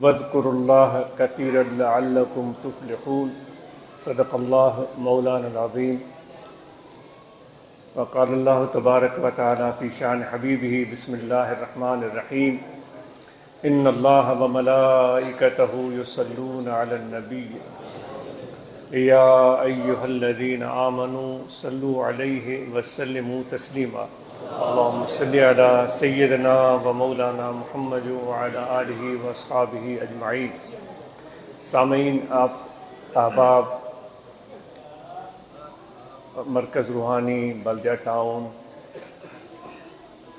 وَاذْكُرُوا اللَّهَ كَثِيرًا لَعَلَّكُمْ تُفْلِحُونَ صدق اللہ مولانا العظیم۔ وقال اللہ تبارک و تعالی فی شان حبیبہ بسم اللہ الرحمن الرحیم ان اللہ وملائکتہ یصلون علی النبی یا ایہا الذین آمنوا صلوا علیہ وسلموا تسلیما اللہم صلی علی سیدنا و مولانا محمد وعلی آلہ واصحابہ اجمعین۔ سامعین، آپ احباب مرکز روحانی بلدیہ ٹاؤن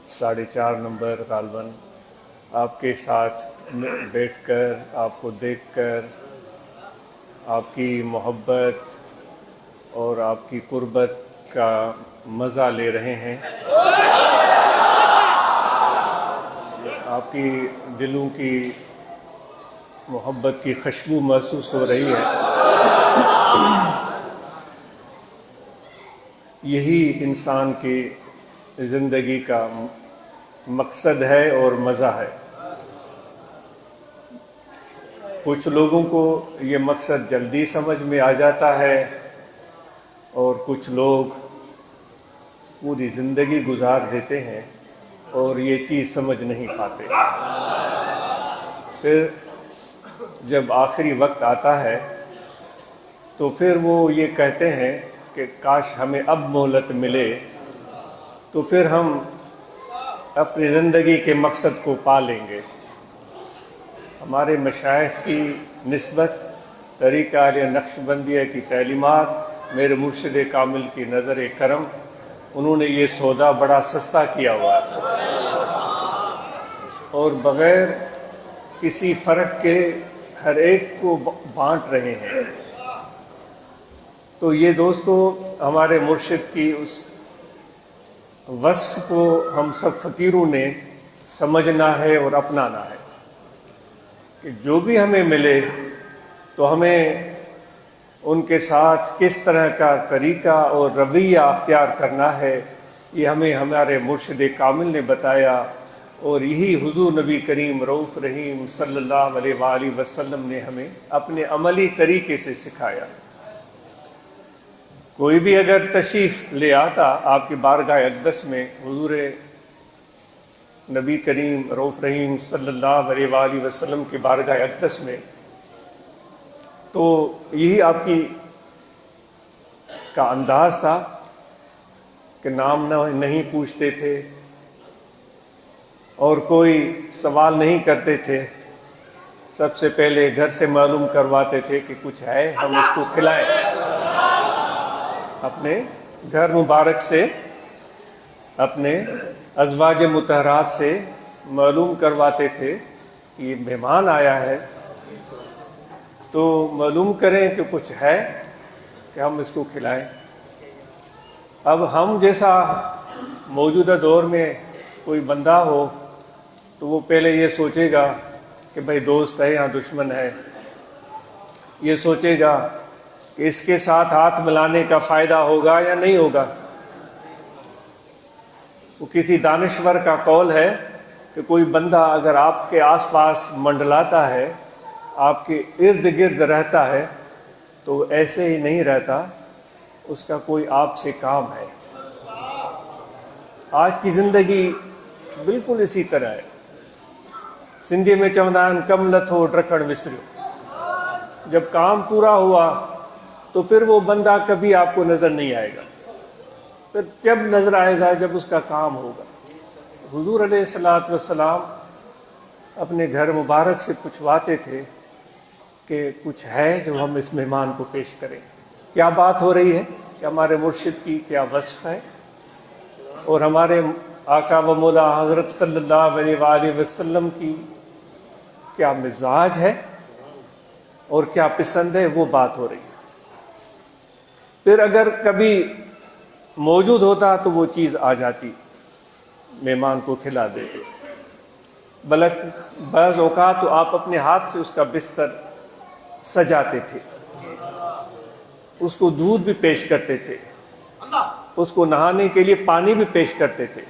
4.5 نمبر غالباً آپ کے ساتھ بیٹھ کر، آپ کو دیکھ کر آپ کی محبت اور آپ کی قربت کا مزہ لے رہے ہیں۔ آپ کی دلوں کی محبت کی خوشبو محسوس ہو رہی ہے۔ یہی انسان کی زندگی کا مقصد ہے اور مزہ ہے۔ کچھ لوگوں کو یہ مقصد جلدی سمجھ میں آ جاتا ہے اور کچھ لوگ پوری زندگی گزار دیتے ہیں اور یہ چیز سمجھ نہیں پاتے۔ پھر جب آخری وقت آتا ہے تو پھر وہ یہ کہتے ہیں کہ کاش ہمیں اب مہلت ملے تو پھر ہم اپنی زندگی کے مقصد کو پا لیں گے۔ ہمارے مشائخ کی نسبت طریقہ عالیہ نقشبندیہ کی تعلیمات، میرے مرشد کامل کی نظر کرم، انہوں نے یہ سودا بڑا سستا کیا ہوا ہے اور بغیر کسی فرق کے ہر ایک کو بانٹ رہے ہیں۔ تو یہ دوستو، ہمارے مرشد کی اس وصف کو ہم سب فقیروں نے سمجھنا ہے اور اپنانا ہے کہ جو بھی ہمیں ملے تو ہمیں ان کے ساتھ کس طرح کا طریقہ اور رویہ اختیار کرنا ہے، یہ ہمیں ہمارے مرشد کامل نے بتایا اور یہی حضور نبی کریم رؤوف رحیم صلی اللہ علیہ وآلہ وسلم نے ہمیں اپنے عملی طریقے سے سکھایا۔ کوئی بھی اگر تشریف لے آتا آپ کی بارگاہ اقدس میں، حضور نبی کریم رؤوف رحیم صلی اللہ علیہ وآلہ وسلم کی بارگاہ اقدس میں، تو یہی آپ کی کا انداز تھا کہ نام نہیں پوچھتے تھے اور کوئی سوال نہیں کرتے تھے۔ سب سے پہلے گھر سے معلوم کرواتے تھے کہ کچھ ہے ہم اس کو کھلائیں۔ اپنے گھر مبارک سے، اپنے ازواج مطہرات سے معلوم کرواتے تھے کہ یہ مہمان آیا ہے تو معلوم کریں کہ کچھ ہے کہ ہم اس کو کھلائیں۔ اب ہم جیسا موجودہ دور میں کوئی بندہ ہو تو وہ پہلے یہ سوچے گا کہ بھئی دوست ہے یا دشمن ہے، یہ سوچے گا کہ اس کے ساتھ ہاتھ ملانے کا فائدہ ہوگا یا نہیں ہوگا۔ وہ کسی دانشور کا قول ہے کہ کوئی بندہ اگر آپ کے آس پاس منڈلاتا ہے، آپ کے ارد گرد رہتا ہے، تو ایسے ہی نہیں رہتا، اس کا کوئی آپ سے کام ہے۔ آج کی زندگی بالکل اسی طرح ہے۔ سندھی میں چوندان کم لتھو ڈرکڑ وسریو، جب کام پورا ہوا تو پھر وہ بندہ کبھی آپ کو نظر نہیں آئے گا، پھر جب نظر آئے گا جب اس کا کام ہوگا۔ حضور علیہ الصلوۃ والسلام اپنے گھر مبارک سے پوچھواتے تھے کہ کچھ ہے جو ہم اس مہمان کو پیش کریں۔ کیا بات ہو رہی ہے کہ ہمارے مرشد کی کیا وصف ہے اور ہمارے آقا و مولا حضرت صلی اللہ علیہ وآلہ وسلم کی کیا مزاج ہے اور کیا پسند ہے، وہ بات ہو رہی ہے۔ پھر اگر کبھی موجود ہوتا تو وہ چیز آ جاتی، مہمان کو کھلا دیتے۔ بلکہ بعض اوقات تو آپ اپنے ہاتھ سے اس کا بستر سجاتے تھے، اس کو دودھ بھی پیش کرتے تھے، اس کو نہانے کے لیے پانی بھی پیش کرتے تھے۔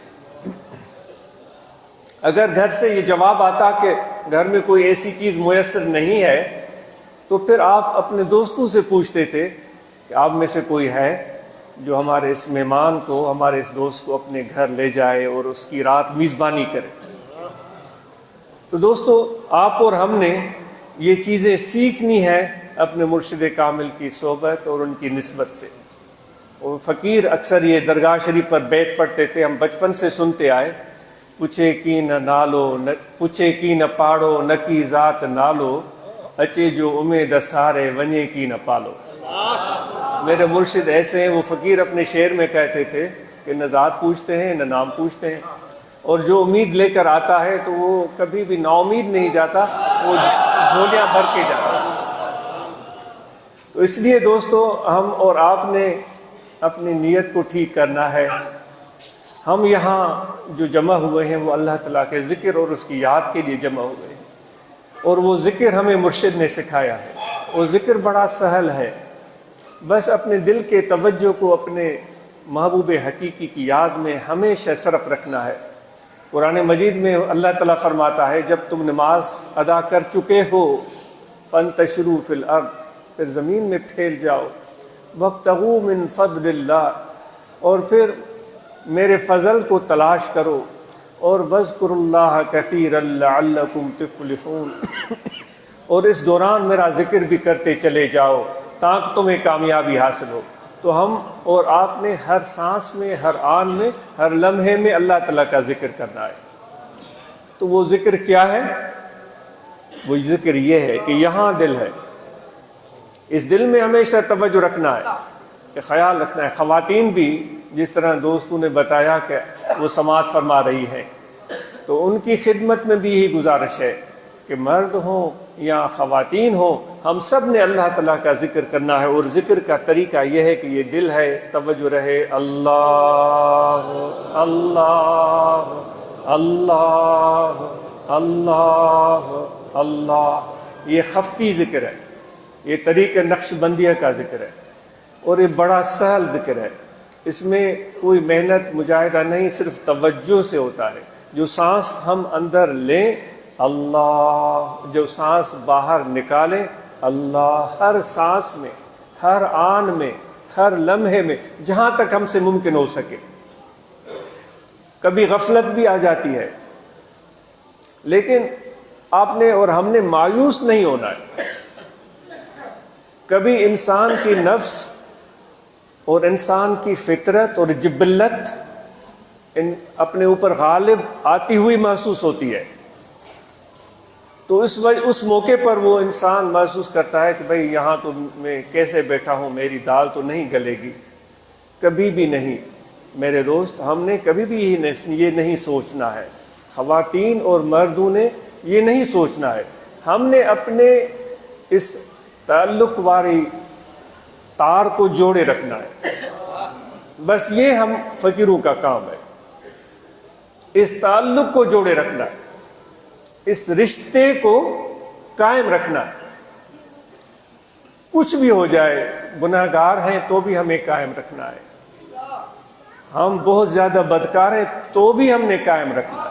اگر گھر سے یہ جواب آتا کہ گھر میں کوئی ایسی چیز میسر نہیں ہے تو پھر آپ اپنے دوستوں سے پوچھتے تھے کہ آپ میں سے کوئی ہے جو ہمارے اس مہمان کو، ہمارے اس دوست کو اپنے گھر لے جائے اور اس کی رات میزبانی کرے۔ تو دوستو، آپ اور ہم نے یہ چیزیں سیکھنی ہے اپنے مرشد کامل کی صحبت اور ان کی نسبت سے۔ اور فقیر اکثر یہ درگاہ شریف پر بیت پڑھتے تھے، ہم بچپن سے سنتے آئے، پوچھے کی نہ نالو پوچھے کی نہ پاڑو نہ کی ذات نالو، اچے جو امید سارے ونجے کی نہ پالو۔ میرے مرشد ایسے ہیں، وہ فقیر اپنے شعر میں کہتے تھے کہ نہ ذات پوچھتے ہیں نہ نام پوچھتے ہیں، اور جو امید لے کر آتا ہے تو وہ کبھی بھی نا امید نہیں جاتا، وہ جھولیاں بھر کے جاتا ہے۔ تو اس لیے دوستو، ہم اور آپ نے اپنی نیت کو ٹھیک کرنا ہے۔ ہم یہاں جو جمع ہوئے ہیں وہ اللہ تعالیٰ کے ذکر اور اس کی یاد کے لیے جمع ہوئے ہیں، اور وہ ذکر ہمیں مرشد نے سکھایا ہے۔ وہ ذکر بڑا سہل ہے، بس اپنے دل کے توجہ کو اپنے محبوب حقیقی کی یاد میں ہمیشہ صرف رکھنا ہے۔ قرآن مجید میں اللہ تعالیٰ فرماتا ہے، جب تم نماز ادا کر چکے ہو فانتشروا فی الارض، پھر زمین میں پھیل جاؤ، وابتغوا من فضل اللہ، اور پھر میرے فضل کو تلاش کرو، اور واذکروا اللہ کثیرا لعلکم تفلحون، اور اس دوران میرا ذکر بھی کرتے چلے جاؤ تاکہ تمہیں کامیابی حاصل ہو۔ تو ہم اور آپ نے ہر سانس میں، ہر آن میں، ہر لمحے میں اللہ تعالیٰ کا ذکر کرنا ہے۔ تو وہ ذکر کیا ہے؟ وہ ذکر یہ ہے کہ یہاں دل ہے، اس دل میں ہمیشہ توجہ رکھنا ہے، کہ خیال رکھنا ہے۔ خواتین بھی جس طرح دوستوں نے بتایا کہ وہ سماعت فرما رہی ہیں، تو ان کی خدمت میں بھی یہی گزارش ہے کہ مرد ہوں یا خواتین ہوں، ہم سب نے اللہ تعالیٰ کا ذکر کرنا ہے، اور ذکر کا طریقہ یہ ہے کہ یہ دل ہے، توجہ رہے، اللہ اللہ اللہ اللہ اللہ۔ یہ خفی ذکر ہے، یہ طریقہ نقش بندیہ کا ذکر ہے، اور یہ بڑا سہل ذکر ہے۔ اس میں کوئی محنت مجاہدہ نہیں، صرف توجہ سے ہوتا ہے۔ جو سانس ہم اندر لیں اللہ، جو سانس باہر نکالیں اللہ، ہر سانس میں، ہر آن میں، ہر لمحے میں، جہاں تک ہم سے ممکن ہو سکے۔ کبھی غفلت بھی آ جاتی ہے، لیکن آپ نے اور ہم نے مایوس نہیں ہونا ہے۔ کبھی انسان کی نفس اور انسان کی فطرت اور جبلت اپنے اوپر غالب آتی ہوئی محسوس ہوتی ہے، تو اس موقع پر وہ انسان محسوس کرتا ہے کہ بھئی یہاں تو میں کیسے بیٹھا ہوں، میری دال تو نہیں گلے گی۔ کبھی بھی نہیں میرے دوست، ہم نے کبھی بھی یہ نہیں سوچنا ہے، خواتین اور مردوں نے یہ نہیں سوچنا ہے۔ ہم نے اپنے اس تعلق والی تار کو جوڑے رکھنا ہے، بس یہ ہم فقیروں کا کام ہے، اس تعلق کو جوڑے رکھنا ہے، اس رشتے کو قائم رکھنا ہے۔ کچھ بھی ہو جائے، گناہ گار ہیں تو بھی ہمیں قائم رکھنا ہے، ہم بہت زیادہ بدکار ہیں تو بھی ہم نے قائم رکھنا ہے،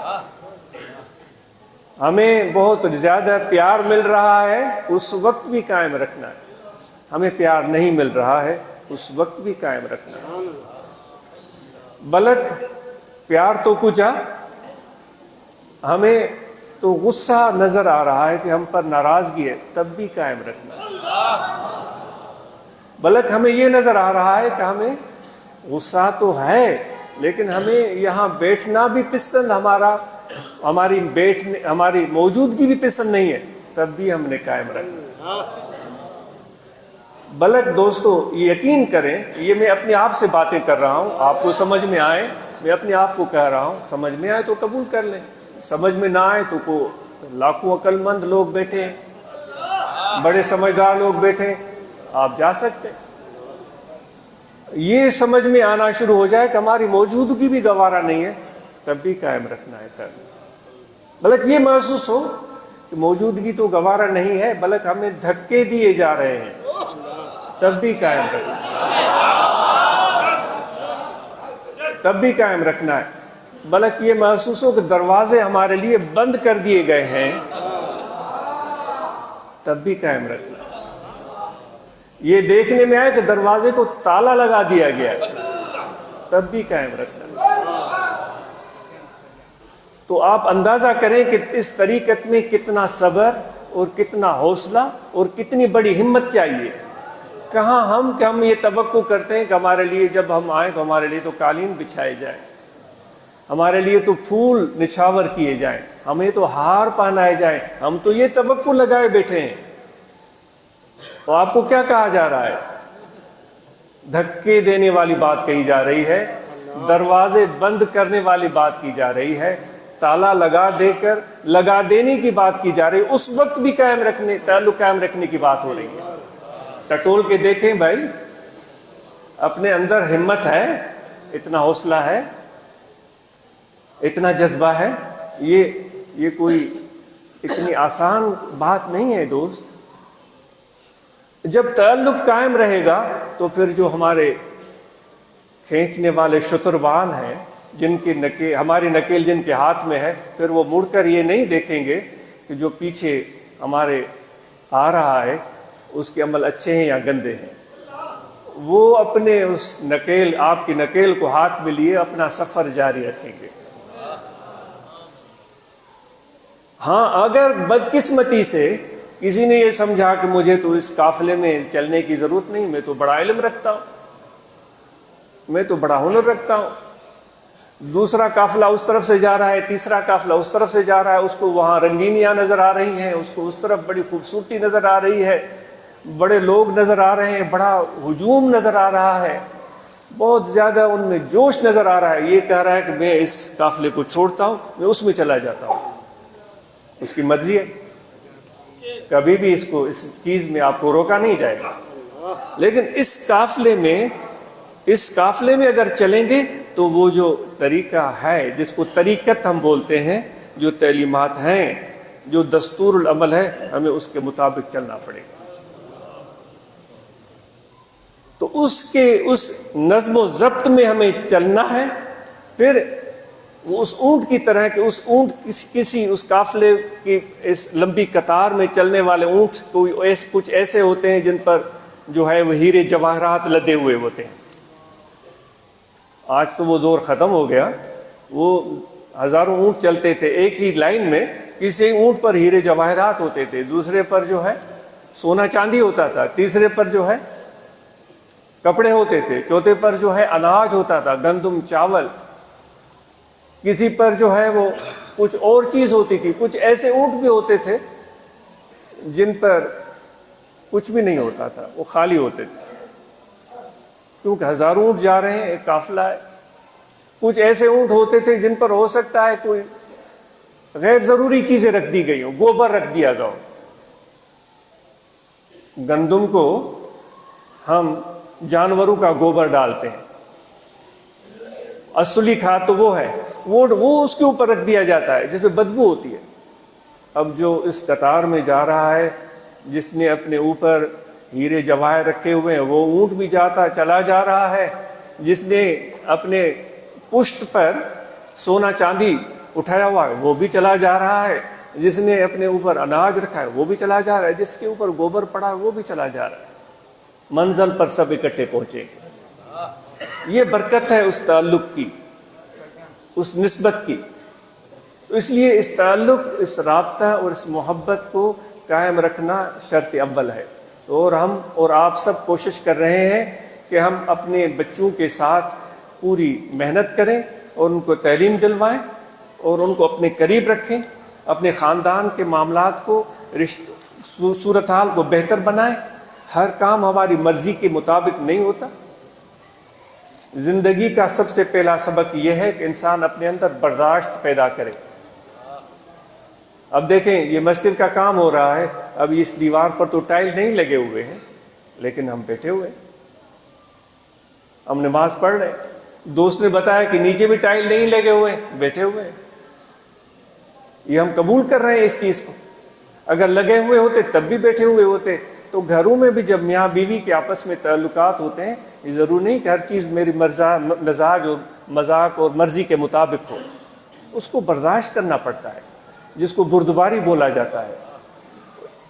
ہمیں بہت زیادہ پیار مل رہا ہے اس وقت بھی قائم رکھنا ہے، ہمیں پیار نہیں مل رہا ہے اس وقت بھی قائم رکھنا ہے۔ بلک پیار تو کچھ ہمیں تو غصہ نظر آ رہا ہے کہ ہم پر ناراضگی ہے، تب بھی قائم رکھنا ہے۔ بلک ہمیں یہ نظر آ رہا ہے کہ ہمیں غصہ تو ہے، لیکن ہمیں یہاں بیٹھنا بھی پسند، ہماری موجودگی بھی پسند نہیں ہے، تب بھی ہم نے قائم رکھنا ہے۔ بلک دوستو یقین کریں، یہ میں اپنے آپ سے باتیں کر رہا ہوں، آپ کو سمجھ میں آئے، میں اپنے آپ کو کہہ رہا ہوں، سمجھ میں آئے تو قبول کر لیں، سمجھ میں نہ آئے تو لاکھوں عقل مند لوگ بیٹھے ہیں، بڑے سمجھدار لوگ بیٹھے ہیں، آپ جا سکتے ہیں۔ یہ سمجھ میں آنا شروع ہو جائے کہ ہماری موجودگی بھی گوارا نہیں ہے، تب بھی قائم رکھنا ہے۔ بلکہ یہ محسوس ہو کہ موجودگی تو گوارا نہیں ہے، بلکہ ہمیں دھکے دیے جا رہے ہیں، تب بھی قائم رکھنا ہے، تب بھی قائم رکھنا ہے۔ بلکہ یہ محسوس ہو کہ دروازے ہمارے لیے بند کر دیے گئے ہیں، تب بھی قائم رکھنا۔ یہ دیکھنے میں آئے کہ دروازے کو تالا لگا دیا گیا ہے، تب بھی قائم رکھنا۔ تو آپ اندازہ کریں کہ اس طریقت میں کتنا صبر اور کتنا حوصلہ اور کتنی بڑی ہمت چاہیے۔ کہاں ہم کہ ہم یہ توقع کرتے ہیں کہ ہمارے لیے جب ہم آئیں تو ہمارے لیے تو قالین بچھائے جائیں، ہمارے لیے تو پھول نچھاور کیے جائیں، ہمیں تو ہار پہنائے جائیں، ہم تو یہ توقع لگائے بیٹھے ہیں۔ تو آپ کو کیا کہا جا رہا ہے؟ دھکے دینے والی بات کہی جا رہی ہے، دروازے بند کرنے والی بات کی جا رہی ہے، تالا لگا دینے کی بات کی جا رہی ہے، اس وقت بھی تعلق قائم رکھنے کی بات ہو رہی ہے۔ ٹٹول کے دیکھیں بھائی، اپنے اندر ہمت ہے، اتنا حوصلہ ہے، اتنا جذبہ ہے، یہ کوئی اتنی آسان بات نہیں ہے دوست۔ جب تعلق قائم رہے گا تو پھر جو ہمارے کھینچنے والے شتروان ہیں، ہماری نکیل جن کے ہاتھ میں ہے، پھر وہ مڑ کر یہ نہیں دیکھیں گے کہ جو پیچھے ہمارے آ رہا ہے اس کے عمل اچھے ہیں یا گندے ہیں۔ وہ اپنے آپ کی نکیل کو ہاتھ میں لیے اپنا سفر جاری رکھیں گے۔ ہاں، اگر بدقسمتی سے کسی نے یہ سمجھا کہ مجھے تو اس قافلے میں چلنے کی ضرورت نہیں، میں تو بڑا علم رکھتا ہوں، میں تو بڑا ہنر رکھتا ہوں، دوسرا قافلہ اس طرف سے جا رہا ہے، تیسرا قافلہ اس طرف سے جا رہا ہے، اس کو وہاں رنگینیاں نظر آ رہی ہیں، اس کو اس طرف بڑی خوبصورتی نظر آ رہی ہے، بڑے لوگ نظر آ رہے ہیں، بڑا ہجوم نظر آ رہا ہے، بہت زیادہ ان میں جوش نظر آ رہا ہے، یہ کہہ رہا ہے کہ میں اس قافلے کو چھوڑتا ہوں، میں اس میں چلا جاتا ہوں۔ اس کی مرضی ہے، کبھی بھی اس چیز میں آپ کو روکا نہیں جائے گا۔ لیکن اس قافلے میں اگر چلیں گے تو وہ جو طریقہ ہے، جس کو طریقت ہم بولتے ہیں، جو تعلیمات ہیں، جو دستور العمل ہے، ہمیں اس کے مطابق چلنا پڑے گا۔ تو اس نظم و ضبط میں ہمیں چلنا ہے۔ پھر وہ اس اونٹ کی طرح کہ اس اونٹ اس قافلے کی اس لمبی قطار میں چلنے والے اونٹ کچھ ایسے ہوتے ہیں جن پر جو ہے وہ ہیرے جواہرات لدے ہوئے ہوتے ہیں۔ آج تو وہ دور ختم ہو گیا، وہ ہزاروں اونٹ چلتے تھے ایک ہی لائن میں، کسی اونٹ پر ہیرے جواہرات ہوتے تھے، دوسرے پر جو ہے سونا چاندی ہوتا تھا، تیسرے پر جو ہے کپڑے ہوتے تھے، چوتھے پر جو ہے اناج ہوتا تھا، گندم، چاول، کسی پر جو ہے وہ کچھ اور چیز ہوتی تھی۔ کچھ ایسے اونٹ بھی ہوتے تھے جن پر کچھ بھی نہیں ہوتا تھا، وہ خالی ہوتے تھے، کیونکہ ہزاروں اونٹ جا رہے ہیں، ایک قافلہ ہے۔ کچھ ایسے اونٹ ہوتے تھے جن پر ہو سکتا ہے کوئی غیر ضروری چیزیں رکھ دی گئی ہوں، گوبر رکھ دیا گیا ہو۔ گندم کو ہم جانوروں کا گوبر ڈالتے ہیں، اصلی کھاد تو وہ ہے، وہ اس کے اوپر رکھ دیا جاتا ہے جس میں بدبو ہوتی ہے۔ اب جو اس قطار میں جا رہا ہے، جس نے اپنے اوپر ہیرے جواہر رکھے ہوئے ہیں، وہ اونٹ بھی چلا جا رہا ہے، جس نے اپنے پشت پر سونا چاندی اٹھایا ہوا ہے وہ بھی چلا جا رہا ہے، جس نے اپنے اوپر اناج رکھا ہے وہ بھی چلا جا رہا ہے، جس کے اوپر گوبر پڑا ہے وہ بھی چلا جا رہا ہے۔ منزل پر سب اکٹھے پہنچے گے۔ یہ برکت ہے اس تعلق کی، اس نسبت کی۔ تو اس لیے اس تعلق، اس رابطہ اور اس محبت کو قائم رکھنا شرط اول ہے۔ اور ہم اور آپ سب کوشش کر رہے ہیں کہ ہم اپنے بچوں کے ساتھ پوری محنت کریں اور ان کو تعلیم دلوائیں اور ان کو اپنے قریب رکھیں، اپنے خاندان کے معاملات کو، صورتحال کو بہتر بنائیں۔ ہر کام ہماری مرضی کے مطابق نہیں ہوتا۔ زندگی کا سب سے پہلا سبق یہ ہے کہ انسان اپنے اندر برداشت پیدا کرے۔ اب دیکھیں، یہ مسجد کا کام ہو رہا ہے، اب اس دیوار پر تو ٹائل نہیں لگے ہوئے ہیں، لیکن ہم بیٹھے ہوئے ہیں، ہم نماز پڑھ رہے ہیں۔ دوست نے بتایا کہ نیچے بھی ٹائل نہیں لگے ہوئے ہیں، بیٹھے ہوئے ہیں۔ یہ ہم قبول کر رہے ہیں اس چیز کو۔ اگر لگے ہوئے ہوتے تب بھی بیٹھے ہوئے ہوتے، تو گھروں میں بھی جب میاں بیوی کے آپس میں تعلقات ہوتے ہیں، یہ ضرور نہیں کہ ہر چیز میری مزاج اور مذاق اور مرضی کے مطابق ہو، اس کو برداشت کرنا پڑتا ہے، جس کو بردباری بولا جاتا ہے،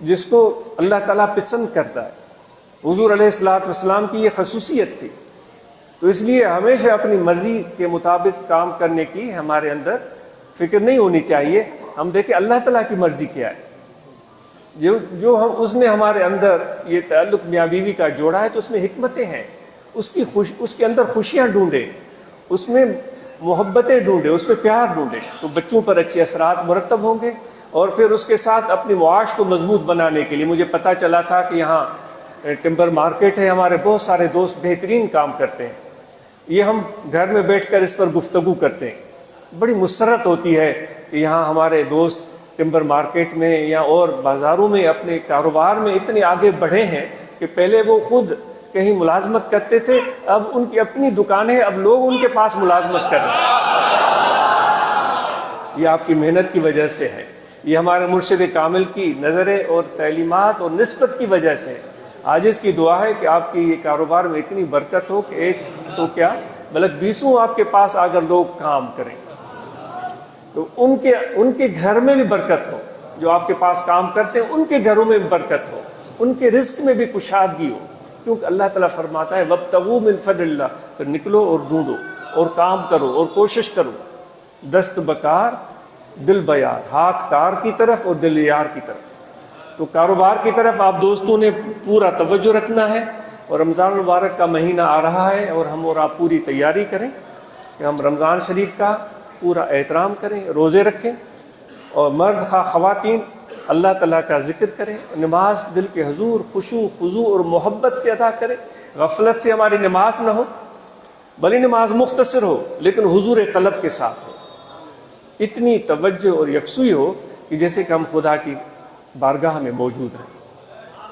جس کو اللہ تعالیٰ پسند کرتا ہے۔ حضور علیہ السلام کی یہ خصوصیت تھی، تو اس لیے ہمیشہ اپنی مرضی کے مطابق کام کرنے کی ہمارے اندر فکر نہیں ہونی چاہیے۔ ہم دیکھیں اللہ تعالیٰ کی مرضی کیا ہے، جو اس نے ہمارے اندر یہ تعلق میاں بیوی کا جوڑا ہے تو اس میں حکمتیں ہیں، اس کے اندر خوشیاں ڈھونڈے، اس میں محبتیں ڈھونڈے، اس میں پیار ڈھونڈے، تو بچوں پر اچھے اثرات مرتب ہوں گے۔ اور پھر اس کے ساتھ اپنی معاش کو مضبوط بنانے کے لیے مجھے پتہ چلا تھا کہ یہاں ٹمبر مارکیٹ ہے، ہمارے بہت سارے دوست بہترین کام کرتے ہیں، یہ ہم گھر میں بیٹھ کر اس پر گفتگو کرتے ہیں، بڑی مسرت ہوتی ہے کہ یہاں ہمارے دوست ٹمبر مارکیٹ میں یا اور بازاروں میں اپنے کاروبار میں اتنے آگے بڑھے ہیں کہ پہلے وہ خود کہیں ملازمت کرتے تھے، اب ان کی اپنی دکانیں، اب لوگ ان کے پاس ملازمت کر رہے ہیں۔ یہ آپ کی محنت کی وجہ سے ہے، یہ ہمارے مرشد کامل کی نظریں اور تعلیمات اور نسبت کی وجہ سے۔ آج اس کی دعا ہے کہ آپ کی یہ کاروبار میں اتنی برکت ہو کہ ایک تو کیا بلکہ 20 آپ کے پاس اگر لوگ کام کریں تو ان کے گھر میں بھی برکت ہو، جو آپ کے پاس کام کرتے ہیں ان کے گھروں میں بھی برکت ہو، ان کے رزق میں بھی کشادگی ہو، کیونکہ اللہ تعالیٰ فرماتا ہے وَابْتَغُوا مِن فَضْلِ اللَّهِ، پھر نکلو اور ڈھونڈو اور کام کرو اور کوشش کرو، دست بکار دل بیار، ہاتھ کار کی طرف اور دل یار کی طرف۔ تو کاروبار کی طرف آپ دوستوں نے پورا توجہ رکھنا ہے، اور رمضان المبارک کا مہینہ آ رہا ہے اور ہم اور آپ پوری تیاری کریں کہ ہم رمضان شریف کا پورا احترام کریں، روزے رکھیں، اور مرد خواہ خواتین اللہ تعالیٰ کا ذکر کریں، نماز دل کے حضور، خشوع خضوع اور محبت سے ادا کریں، غفلت سے ہماری نماز نہ ہو، بھلی نماز مختصر ہو لیکن حضور قلب کے ساتھ ہو، اتنی توجہ اور یکسوئی ہو کہ جیسے کہ ہم خدا کی بارگاہ میں موجود ہیں۔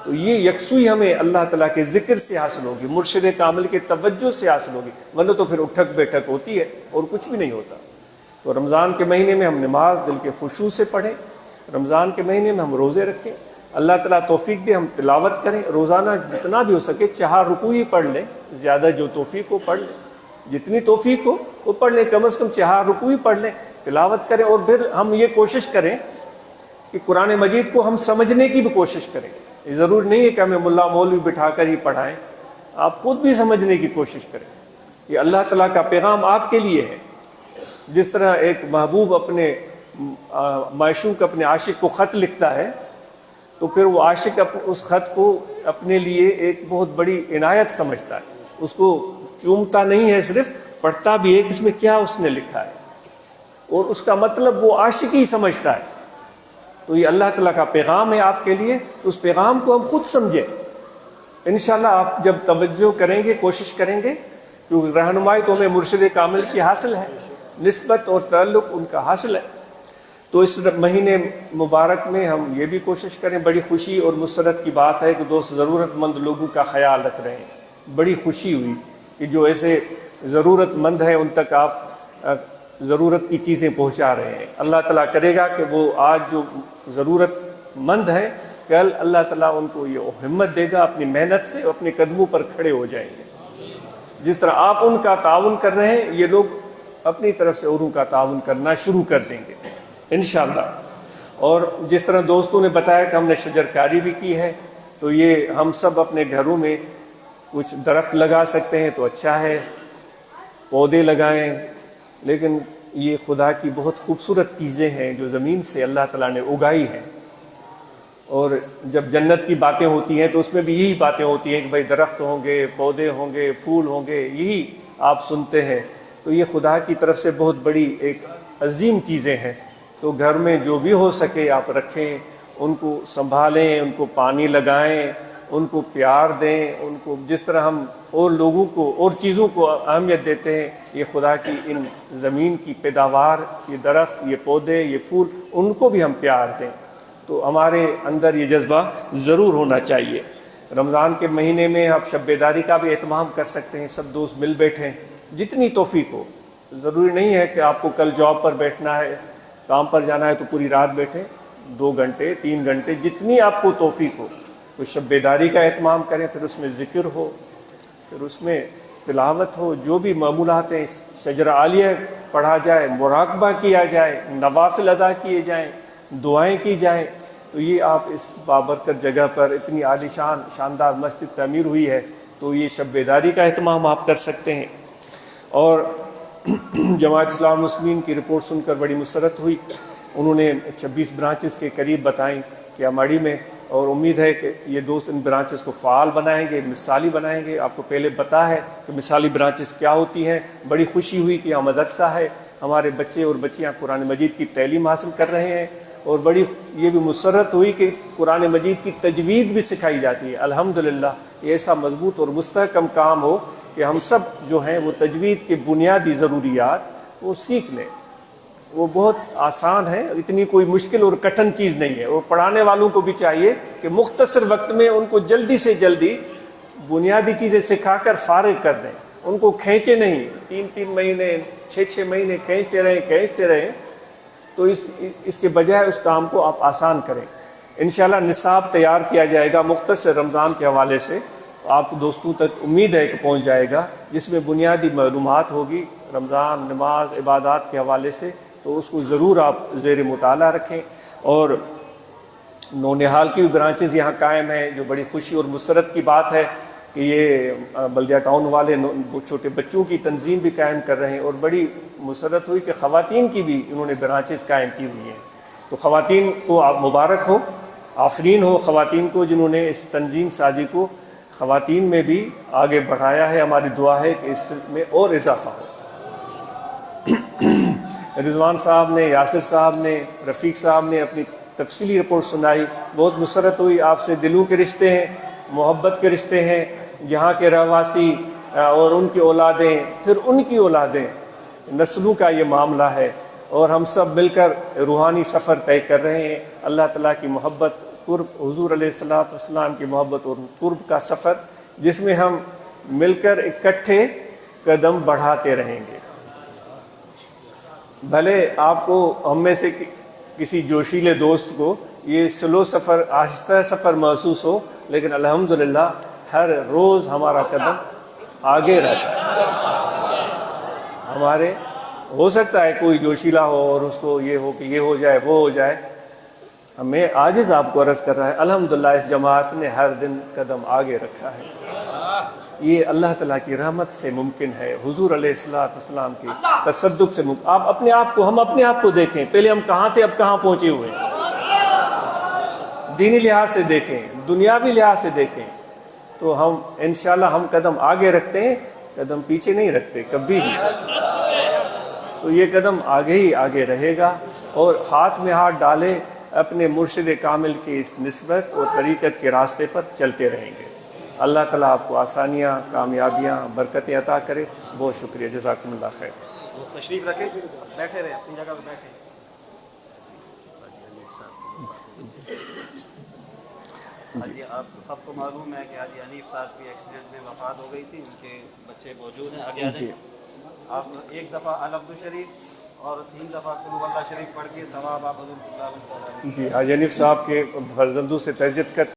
تو یہ یکسوئی ہمیں اللہ تعالیٰ کے ذکر سے حاصل ہوگی، مرشد کامل کے توجہ سے حاصل ہوگی، ورنہ تو پھر اٹھک بیٹھک ہوتی ہے اور کچھ بھی نہیں ہوتا۔ تو رمضان کے مہینے میں ہم نماز دل کے خشوع سے پڑھیں، رمضان کے مہینے میں ہم روزے رکھیں، اللہ تعالیٰ توفیق دے ہم تلاوت کریں، روزانہ جتنا بھی ہو سکے 4 رکوع ہی پڑھ لیں، زیادہ جو توفیق ہو پڑھ لیں، جتنی توفیق ہو وہ پڑھ لیں، کم از کم 4 رکوع ہی پڑھ لیں، تلاوت کریں، اور پھر ہم یہ کوشش کریں کہ قرآن مجید کو ہم سمجھنے کی بھی کوشش کریں۔ یہ ضرور نہیں ہے کہ ہمیں ملا مولوی بٹھا کر ہی پڑھائیں، آپ خود بھی سمجھنے کی کوشش کریں۔ یہ اللہ تعالیٰ کا پیغام آپ کے لیے ہے، جس طرح ایک محبوب اپنے معشوق اپنے عاشق کو خط لکھتا ہے تو پھر وہ عاشق اس خط کو اپنے لیے ایک بہت بڑی عنایت سمجھتا ہے، اس کو چومتا نہیں ہے، صرف پڑھتا بھی ہے کہ اس میں کیا اس نے لکھا ہے، اور اس کا مطلب وہ عاشق ہی سمجھتا ہے۔ تو یہ اللہ تعالیٰ کا پیغام ہے آپ کے لیے، تو اس پیغام کو ہم خود سمجھیں۔ انشاءاللہ آپ جب توجہ کریں گے، کوشش کریں گے، کیونکہ رہنمائی تو ہمیں مرشد کامل کی حاصل ہے، نسبت اور تعلق ان کا حاصل ہے۔ تو اس مہینے مبارک میں ہم یہ بھی کوشش کریں، بڑی خوشی اور مسرت کی بات ہے کہ دوست ضرورت مند لوگوں کا خیال رکھ رہے ہیں، بڑی خوشی ہوئی کہ جو ایسے ضرورت مند ہیں ان تک آپ ضرورت کی چیزیں پہنچا رہے ہیں۔ اللہ تعالیٰ کرے گا کہ وہ آج جو ضرورت مند ہے، کل اللہ تعالیٰ ان کو یہ ہمت دے گا، اپنی محنت سے اپنے قدموں پر کھڑے ہو جائیں گے۔ جس طرح آپ ان کا تعاون کر رہے ہیں، یہ لوگ اپنی طرف سے اوروں کا تعاون کرنا شروع کر دیں گے انشاءاللہ۔ اور جس طرح دوستوں نے بتایا کہ ہم نے شجرکاری بھی کی ہے، تو یہ ہم سب اپنے گھروں میں کچھ درخت لگا سکتے ہیں تو اچھا ہے، پودے لگائیں، لیکن یہ خدا کی بہت خوبصورت چیزیں ہیں جو زمین سے اللہ تعالیٰ نے اگائی ہیں، اور جب جنت کی باتیں ہوتی ہیں تو اس میں بھی یہی باتیں ہوتی ہیں کہ بھائی درخت ہوں گے، پودے ہوں گے، پھول ہوں گے، یہی آپ سنتے ہیں۔ تو یہ خدا کی طرف سے بہت بڑی ایک عظیم چیزیں ہیں، تو گھر میں جو بھی ہو سکے آپ رکھیں، ان کو سنبھالیں، ان کو پانی لگائیں، ان کو پیار دیں، ان کو جس طرح ہم اور لوگوں کو اور چیزوں کو اہمیت دیتے ہیں، یہ خدا کی ان زمین کی پیداوار، یہ درخت، یہ پودے، یہ پھول، ان کو بھی ہم پیار دیں۔ تو ہمارے اندر یہ جذبہ ضرور ہونا چاہیے۔ رمضان کے مہینے میں آپ شب بیداری کا بھی اہتمام کر سکتے ہیں، سب دوست مل بیٹھیں، جتنی توفیق ہو۔ ضروری نہیں ہے کہ آپ کو کل جاب پر بیٹھنا ہے، کام پر جانا ہے تو پوری رات بیٹھیں، 2 گھنٹے 3 گھنٹے، جتنی آپ کو توفیق ہو تو شب بیداری کا اہتمام کریں، پھر اس میں ذکر ہو، پھر اس میں تلاوت ہو، جو بھی معمولات ہیں شجرہ عالیہ پڑھا جائے، مراقبہ کیا جائے، نوافل ادا کیے جائیں، دعائیں کی جائیں، تو یہ آپ اس بابرکت جگہ پر اتنی عالی شاندار مسجد تعمیر ہوئی ہے، تو یہ شب بیداری کا اہتمام آپ کر سکتے ہیں۔ اور جماعت اسلامی المسلمین کی رپورٹ سن کر بڑی مسرت ہوئی، انہوں نے 26 برانچز کے قریب بتائیں کیاماڑی میں، اور امید ہے کہ یہ دوست ان برانچز کو فعال بنائیں گے، مثالی بنائیں گے۔ آپ کو پہلے پتہ ہے کہ مثالی برانچز کیا ہوتی ہیں۔ بڑی خوشی ہوئی کہ یہاں مدرسہ ہے، ہمارے بچے اور بچیاں قرآن مجید کی تعلیم حاصل کر رہے ہیں، اور بڑی یہ بھی مسرت ہوئی کہ قرآن مجید کی تجوید بھی سکھائی جاتی ہے۔ الحمدللہ یہ ایسا مضبوط اور مستحکم کام ہو کہ ہم سب جو ہیں وہ تجوید کے بنیادی ضروریات وہ سیکھ لیں۔ وہ بہت آسان ہے، اتنی کوئی مشکل اور کٹھن چیز نہیں ہے، اور پڑھانے والوں کو بھی چاہیے کہ مختصر وقت میں ان کو جلدی سے جلدی بنیادی چیزیں سکھا کر فارغ کر دیں، ان کو کھینچے نہیں، 3 مہینے 6 مہینے کھینچتے رہیں، تو اس کے بجائے اس کام کو آپ آسان کریں۔ انشاءاللہ نصاب تیار کیا جائے گا مختصر رمضان کے حوالے سے، آپ دوستوں تک امید ہے کہ پہنچ جائے گا، جس میں بنیادی معلومات ہوگی رمضان، نماز، عبادات کے حوالے سے، تو اس کو ضرور آپ زیر مطالعہ رکھیں۔ اور نونہال کی بھی برانچز یہاں قائم ہیں، جو بڑی خوشی اور مسرت کی بات ہے کہ یہ بلدیہ ٹاؤن والے چھوٹے بچوں کی تنظیم بھی قائم کر رہے ہیں، اور بڑی مسرت ہوئی کہ خواتین کی بھی انہوں نے برانچز قائم کی ہوئی ہیں۔ تو خواتین کو آپ مبارک ہو، آفرین ہو خواتین کو جنہوں نے اس تنظیم سازی کو خواتین میں بھی آگے بڑھایا ہے۔ ہماری دعا ہے کہ اس میں اور اضافہ ہو۔ رضوان صاحب نے، یاسر صاحب نے، رفیق صاحب نے اپنی تفصیلی رپورٹ سنائی، بہت مسرت ہوئی۔ آپ سے دلوں کے رشتے ہیں، محبت کے رشتے ہیں، یہاں کے رہواسی اور ان کی اولادیں، پھر ان کی اولادیں، نسلوں کا یہ معاملہ ہے، اور ہم سب مل کر روحانی سفر طے کر رہے ہیں۔ اللہ تعالیٰ کی محبت، قرب، حضور علیہ السلام کی محبت اور قرب کا سفر، جس میں ہم مل کر اکٹھے قدم بڑھاتے رہیں گے۔ بھلے آپ کو ہم میں سے کسی جوشیلے دوست کو یہ سلو سفر، آہستہ سفر محسوس ہو، لیکن الحمدللہ ہر روز ہمارا قدم آگے رہتا ہے۔ ہمارے ہو سکتا ہے کوئی جوشیلا ہو اور اس کو یہ ہو کہ یہ ہو جائے وہ ہو جائے، ہمیں عاجز آپ کو عرض کر رہا ہے، الحمدللہ اس جماعت نے ہر دن قدم آگے رکھا ہے۔ یہ اللہ تعالیٰ کی رحمت سے ممکن ہے، حضور علیہ السلام کی تصدق سے ممکن۔ آپ اپنے آپ کو، ہم اپنے آپ کو دیکھیں، پہلے ہم کہاں تھے، اب کہاں پہنچے ہوئے ہیں۔ دینی لحاظ سے دیکھیں، دنیاوی لحاظ سے دیکھیں، تو ہم انشاءاللہ ہم قدم آگے رکھتے ہیں، قدم پیچھے نہیں رکھتے کبھی بھی۔ تو یہ قدم آگے ہی آگے رہے گا، اور ہاتھ میں ہاتھ ڈالے اپنے مرشد کامل کی اس نسبت اور طریقت کے راستے پر چلتے رہیں گے۔ اللہ تعالیٰ آپ کو آسانیاں، کامیابیاں، برکتیں عطا کرے۔ بہت شکریہ، جزاکم اللہ خیر۔ تشریف رکھیں، بیٹھے رہے اپنی جگہ پہ بیٹھے۔ حاجی آپ سب کو معلوم ہے کہ حاجی حنیف صاحب کی ایکسیڈنٹ میں وفات ہو گئی تھی، ان کے بچے موجود ہیں، آگے آ جائیں۔ آپ ایک دفعہ الحمد شریف اور 3 دفعہ قل هو اللہ شریف پڑھ کے ثواب آپ حضور جی حاجی حنیف صاحب کے فرزندوں سے تعزیت کر